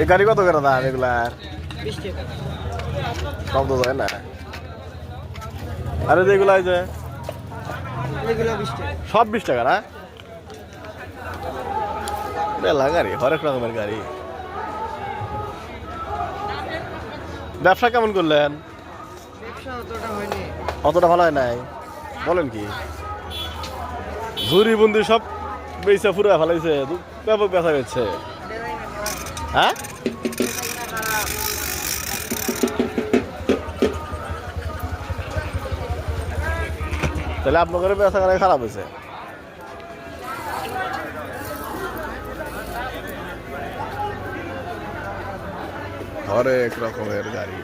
এই গাড়ি কত করে দাম রেগুলার? 20 টাকা। কম তো যায় না। আরে যেগুলো আছে এগুলো 20 টাকা। সব 20 টাকা না? মেলা গাড়ি, হরেক রকমের গাড়ি। ব্যবসা কেমন করলেন? ব্যবসা অতটা হয়নি। অতটা ভালো হয় নাই? বলেন কি? ঝুরি বন্দি সব বেচা ফুরা ফেলাইছে, ব্যাপক ব্যথা পেয়েছে। হ্যাঁ, তাহলে আপনাদের ব্যবসা খারাপ হয়েছে। হরেক রকমের গাড়ি।